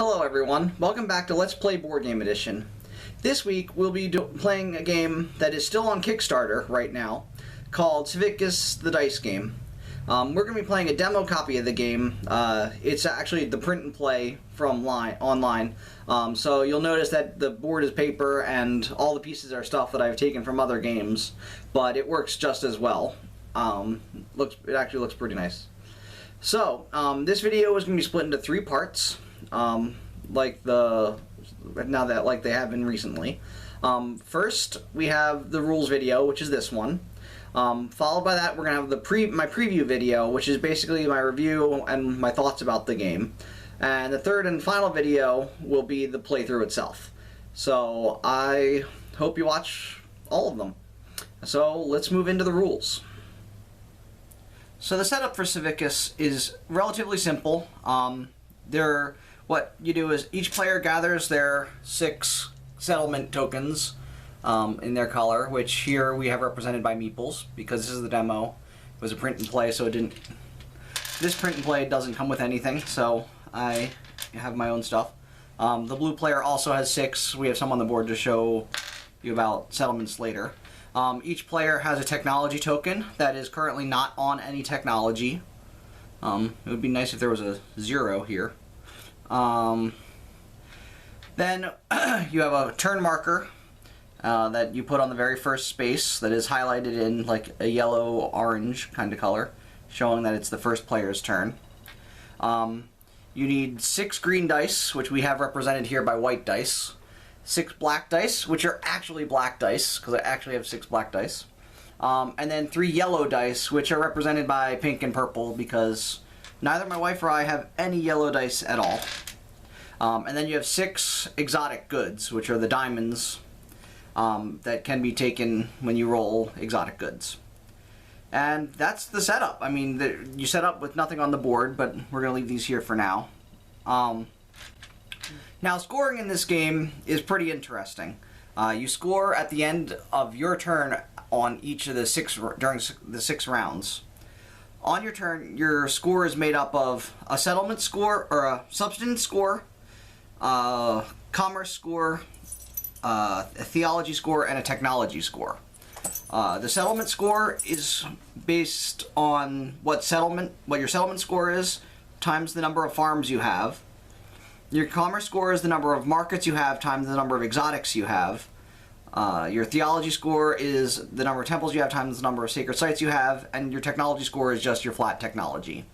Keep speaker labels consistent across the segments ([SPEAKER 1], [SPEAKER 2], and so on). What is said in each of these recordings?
[SPEAKER 1] Hello everyone, welcome back to Let's Play Board Game Edition. This week we'll be playing a game that is still on Kickstarter right now, called Civicus the Dice Game. We're going to be playing a demo copy of the game. It's actually the print and play from online, so you'll notice that the board is paper and all the pieces are stuff that I've taken from other games, but it works just as well. It actually looks pretty nice. So, this video is going to be split into 3 parts, like they have been recently. First, we have the rules video, which is this one. Followed by that, we're going to have my preview video, which is basically my review and my thoughts about the game. And the third and final video will be the playthrough itself. So, I hope you watch all of them. So, let's move into the rules. So the setup for Civicus is relatively simple. What you do is each player gathers their 6 settlement tokens in their color, which here we have represented by meeples, because this is the demo. It was a print and play, so this print and play doesn't come with anything, so I have my own stuff. The blue player also has 6. We have some on the board to show you about settlements later. Each player has a technology token that is currently not on any technology. It would be nice if there was a 0 here. Then you have a turn marker that you put on the very first space that is highlighted in like a yellow-orange kind of color, showing that it's the first player's turn. You need 6 green dice, which we have represented here by white dice. 6 black dice, which are actually black dice, because I actually have 6 black dice. And then 3 yellow dice, which are represented by pink and purple, because neither my wife or I have any yellow dice at all. And then you have 6 exotic goods, which are the diamonds that can be taken when you roll exotic goods. And that's the setup. I mean, you set up with nothing on the board, but we're going to leave these here for now. Now, scoring in this game is pretty interesting. You score at the end of your turn on each of during the 6 rounds. On your turn, your score is made up of a settlement score, or a substance score, a commerce score, a theology score, and a technology score. The settlement score is based on what your settlement score is, times the number of farms you have. Your commerce score is the number of markets you have times the number of exotics you have. Your theology score is the number of temples you have times the number of sacred sites you have, and your technology score is just your flat technology.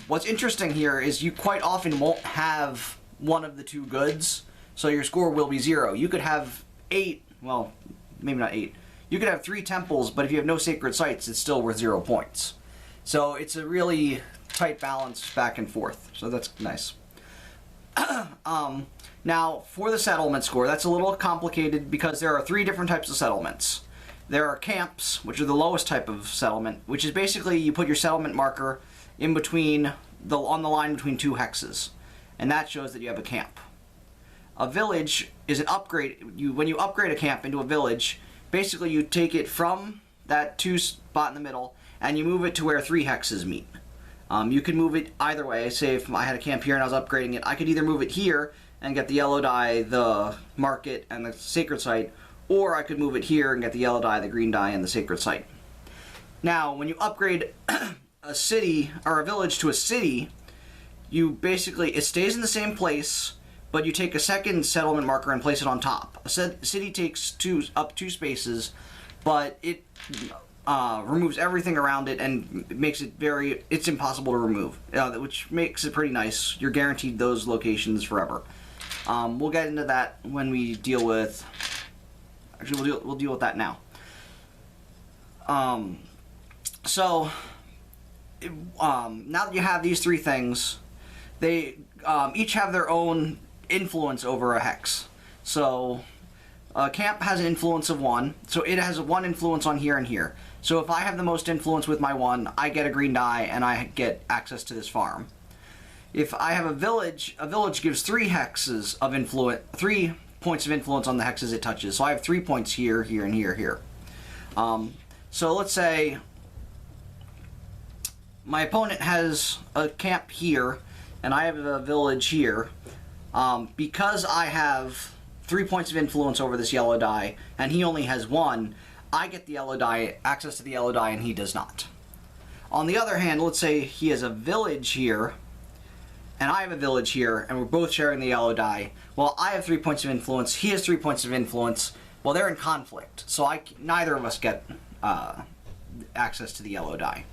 [SPEAKER 1] What's interesting here is you quite often won't have one of the 2 goods, so your score will be 0. You could have 8, well, maybe not 8. You could have 3 temples, but if you have no sacred sites, it's still worth 0 points. So it's a really tight balance back and forth, so that's nice. Now, for the settlement score, that's a little complicated because there are 3 different types of settlements. There are camps, which are the lowest type of settlement, which is basically you put your settlement marker in between on the line between 2 hexes, and that shows that you have a camp. A village is an upgrade. When you upgrade a camp into a village, basically you take it from that 2 spot in the middle and you move it to where 3 hexes meet. You can move it either way. Say if I had a camp here and I was upgrading it, I could either move it here and get the yellow die, the market, and the sacred site, or I could move it here and get the yellow die, the green die, and the sacred site. Now, when you upgrade a city or a village to a city, it stays in the same place, but you take a second settlement marker and place it on top. A city takes up 2 spaces, but it removes everything around it and makes it it's impossible to remove, which makes it pretty nice. You're guaranteed those locations forever. We'll get into that when we deal with, actually we'll deal with that now. Now that you have these 3 things, they each have their own influence over a hex. So camp has an influence of 1, so it has 1 influence on here and here. So if I have the most influence with my 1, I get a green die and I get access to this farm. If I have a village gives 3 hexes of influence, 3 points of influence on the hexes it touches. So I have 3 points here, here, and here, here. So let's say my opponent has a camp here, and I have a village here. Because I have 3 points of influence over this yellow die, and he only has 1, I get the yellow die, access to the yellow die, and he does not. On the other hand, let's say he has a village here, and I have a village here, and we're both sharing the yellow die. Well, I have 3 points of influence, he has 3 points of influence. Well, they're in conflict, so neither of us get access to the yellow die.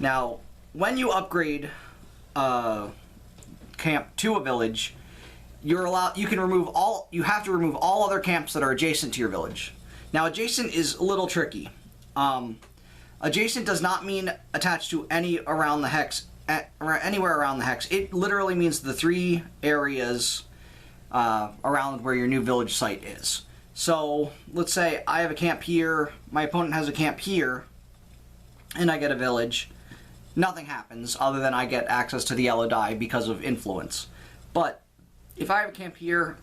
[SPEAKER 1] Now, when you upgrade camp to a village, you have to remove all other camps that are adjacent to your village. Now, adjacent is a little tricky. Adjacent does not mean attached to anywhere around the hex. It literally means the 3 areas around where your new village site is. So, let's say I have a camp here, my opponent has a camp here, and I get a village. Nothing happens other than I get access to the yellow die because of influence. But if I have a camp here,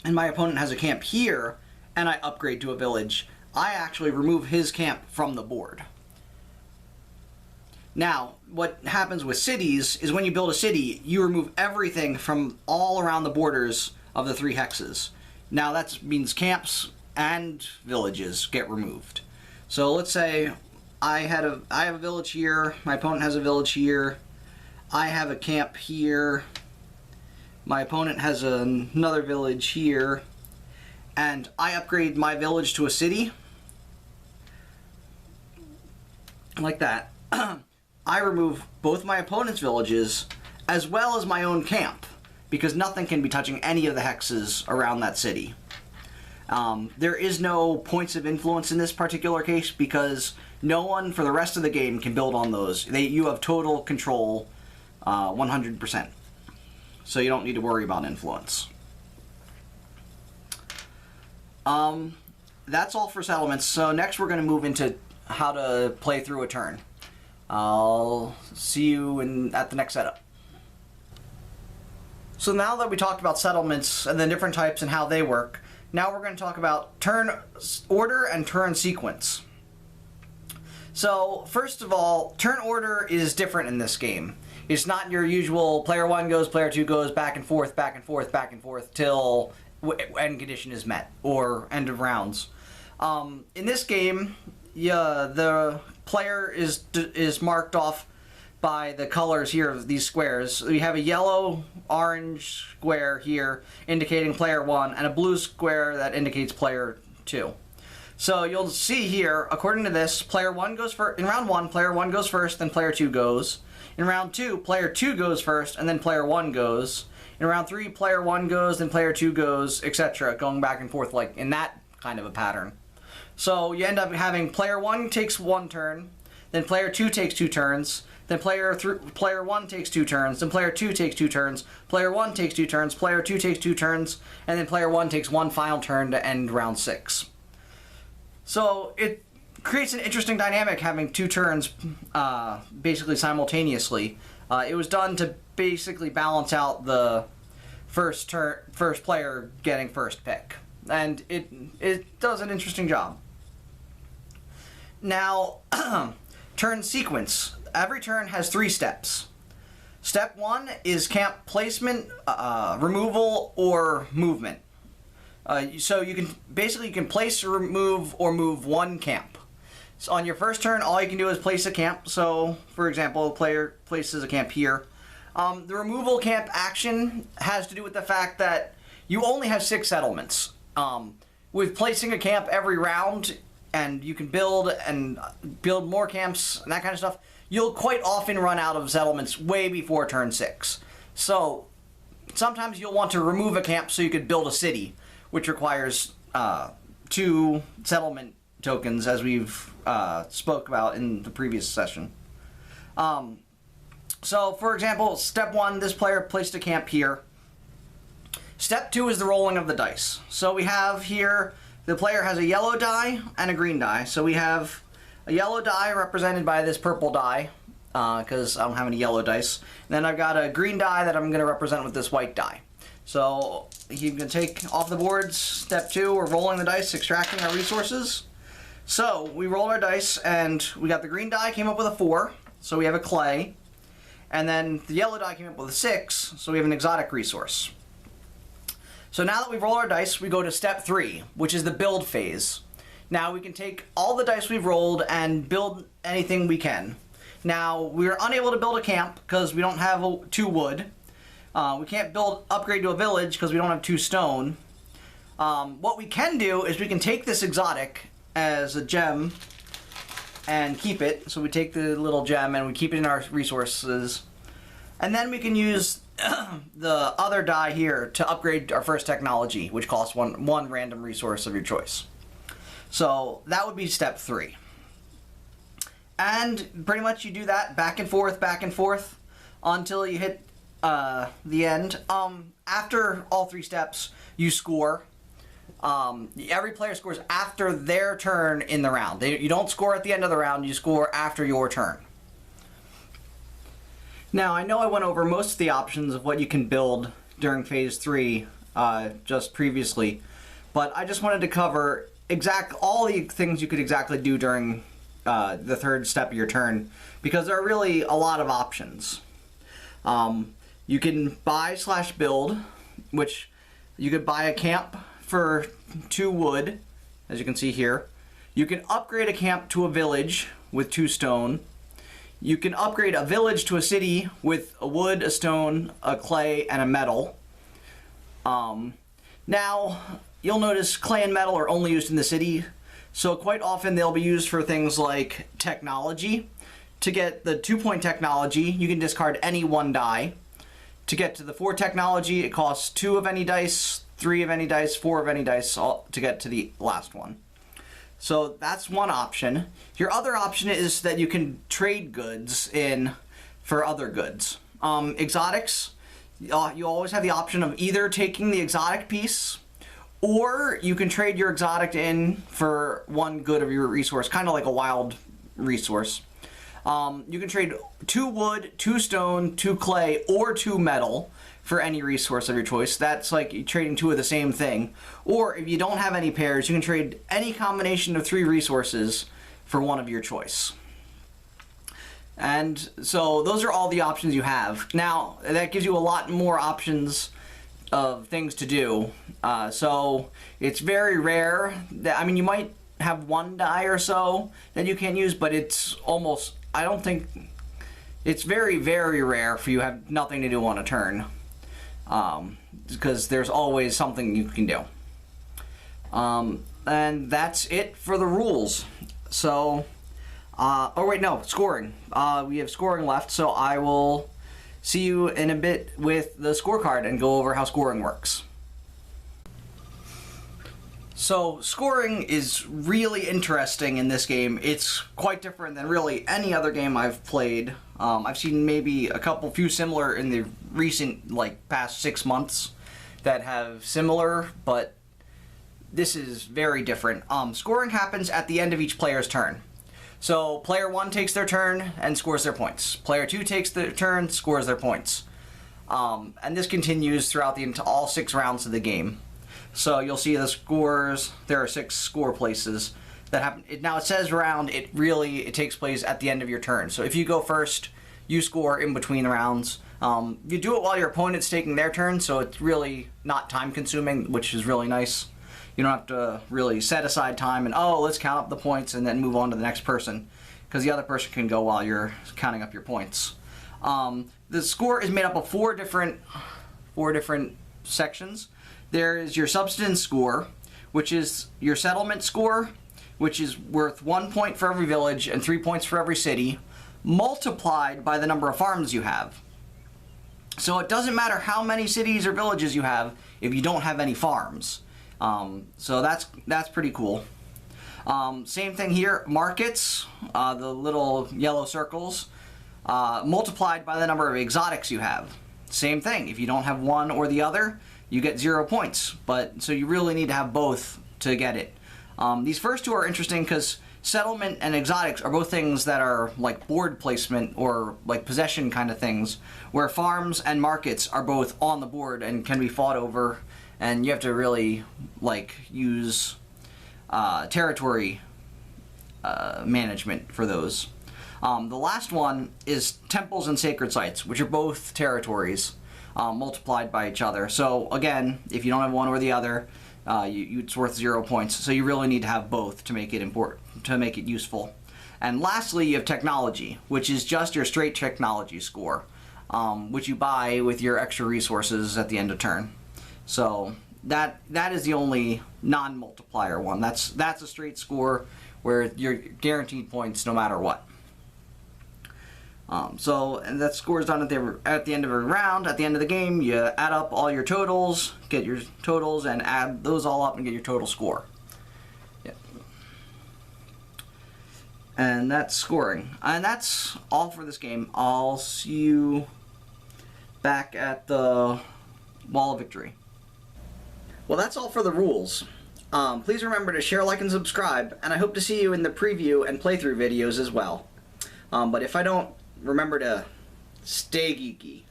[SPEAKER 1] and my opponent has a camp here, and I upgrade to a village, I actually remove his camp from the board. Now, what happens with cities is when you build a city, you remove everything from all around the borders of the 3 hexes. Now that means camps and villages get removed. So let's say I have a village here, my opponent has a village here, I have a camp here, my opponent has another village here, and I upgrade my village to a city, like that. I remove both my opponent's villages as well as my own camp, because nothing can be touching any of the hexes around that city. There is no points of influence in this particular case because no one for the rest of the game can build on those. You have total control 100%. So you don't need to worry about influence. That's all for settlements. So next we're going to move into how to play through a turn. I'll see you at the next setup. So now that we talked about settlements and the different types and how they work, now we're going to talk about turn order and turn sequence. So first of all, turn order is different in this game. It's not your usual player 1 goes, player 2 goes, back and forth, back and forth, back and forth till end condition is met or end of rounds. In this game, the player is marked off by the colors here of these squares. We have a yellow, orange square here indicating player 1 and a blue square that indicates player 2. So you'll see here, according to this, player 1 goes first. In round 1, player 1 goes first, then player 2 goes. In round 2, player 2 goes first, and then player 1 goes. In round 3, player 1 goes, then player 2 goes, etc., going back and forth like in that kind of a pattern. So you end up having player 1 takes 1 turn, then player 2 takes 2 turns, then player 1 takes 2 turns, then player 2 takes 2 turns, player 1 takes 2 turns, player 2 takes 2 turns, and then player 1 takes 1 final turn to end round 6. So it creates an interesting dynamic having 2 turns basically simultaneously. It was done to basically balance out the first player getting first pick, and it does an interesting job. Now, turn sequence. Every turn has 3 steps. Step 1 is camp placement, removal, or movement. So you can place, remove, or move 1 camp. So on your first turn, all you can do is place a camp. So, for example, a player places a camp here. The removal camp action has to do with the fact that you only have 6 settlements. With placing a camp every round, and you can build more camps and that kind of stuff, you'll quite often run out of settlements way before turn 6. So sometimes you'll want to remove a camp so you could build a city, which requires 2 settlement tokens, as we've spoke about in the previous session. So, for example, step 1, this player placed a camp here. Step 2 is the rolling of the dice. So we have here, the player has a yellow die and a green die. So we have a yellow die represented by this purple die, because I don't have any yellow dice. And then I've got a green die that I'm going to represent with this white die. So you can take off the boards. Step 2, we're rolling the dice, extracting our resources. So we rolled our dice, and we got the green die, came up with a 4. So we have a clay. And then the yellow die came up with a 6, so we have an exotic resource. So now that we've rolled our dice, we go to step 3, which is the build phase. Now we can take all the dice we've rolled and build anything we can. Now, we're unable to build a camp because we don't have 2 wood. We can't upgrade to a village because we don't have 2 stone. What we can do is we can take this exotic as a gem and keep it. So we take the little gem and we keep it in our resources. And then we can use the other die here to upgrade our first technology, which costs one random resource of your choice. So that would be step 3. And pretty much you do that back and forth until you hit the end. After all 3 steps, you score. Every player scores after their turn in the round. You don't score at the end of the round, you score after your turn. Now, I know I went over most of the options of what you can build during Phase 3 just previously, but I just wanted to cover all the things you could exactly do during the 3rd step of your turn, because there are really a lot of options. You can buy/build, which you could buy a camp for 2 wood, as you can see here. You can upgrade a camp to a village with 2 stone. You can upgrade a village to a city with a wood, a stone, a clay, and a metal. Now, you'll notice clay and metal are only used in the city, so quite often they'll be used for things like technology. To get the 2-point technology, you can discard any 1 die. To get to the 4 technology, it costs 2 of any dice, 3 of any dice, 4 of any dice to get to the last one. So that's one option. Your other option is that you can trade goods in for other goods. Exotics, you always have the option of either taking the exotic piece, or you can trade your exotic in for 1 good of your resource, kind of like a wild resource. You can trade 2 wood, 2 stone, 2 clay, or 2 metal for any resource of your choice. That's like trading 2 of the same thing. Or if you don't have any pairs, you can trade any combination of 3 resources for 1 of your choice. And so those are all the options you have. Now, that gives you a lot more options of things to do. So it's very rare that, I mean, you might have 1 die or so that you can't use, but it's almost, I don't think, it's very, very rare for you to have nothing to do on a turn. Because there's always something you can do. And that's it for the rules. So, oh wait, no, scoring. We have scoring left, so I will see you in a bit with the scorecard and go over how scoring works. So, scoring is really interesting in this game. It's quite different than really any other game I've played. I've seen maybe a few similar in the recent, past 6 months that have similar, but this is very different. Scoring happens at the end of each player's turn. So, player 1 takes their turn and scores their points. Player 2 takes their turn, scores their points. And this continues throughout all 6 rounds of the game. So you'll see the scores. There are 6 score places that happen. Now it says round. It takes place at the end of your turn. So if you go first, you score in between the rounds. You do it while your opponent's taking their turn, so it's really not time consuming, which is really nice. You don't have to really set aside time and, oh, let's count up the points and then move on to the next person, because the other person can go while you're counting up your points. The score is made up of 4 different sections. There is your substance score, which is your settlement score, which is worth 1 point for every village and 3 points for every city, multiplied by the number of farms you have. So it doesn't matter how many cities or villages you have if you don't have any farms. So that's pretty cool. Same thing here, markets, the little yellow circles, multiplied by the number of exotics you have. Same thing, if you don't have one or the other, you get 0 points, so you really need to have both to get it. These first 2 are interesting because settlement and exotics are both things that are like board placement or like possession kind of things, where farms and markets are both on the board and can be fought over, and you have to really use territory management for those. The last one is temples and sacred sites, which are both territories multiplied by each other. So again, if you don't have one or the other, it's worth 0 points. So you really need to have both to make it important, to make it useful. And lastly, you have technology, which is just your straight technology score, which you buy with your extra resources at the end of turn. So that is the only non-multiplier one. That's a straight score where you're guaranteed points no matter what. And that score is done at the end of every round. At the end of the game, you add up all your totals, get your totals, and add those all up and get your total score. Yep. And that's scoring. And that's all for this game. I'll see you back at the Wall of Victory. Well, that's all for the rules. Please remember to share, like, and subscribe, and I hope to see you in the preview and playthrough videos as well. But if I don't, remember to stay geeky.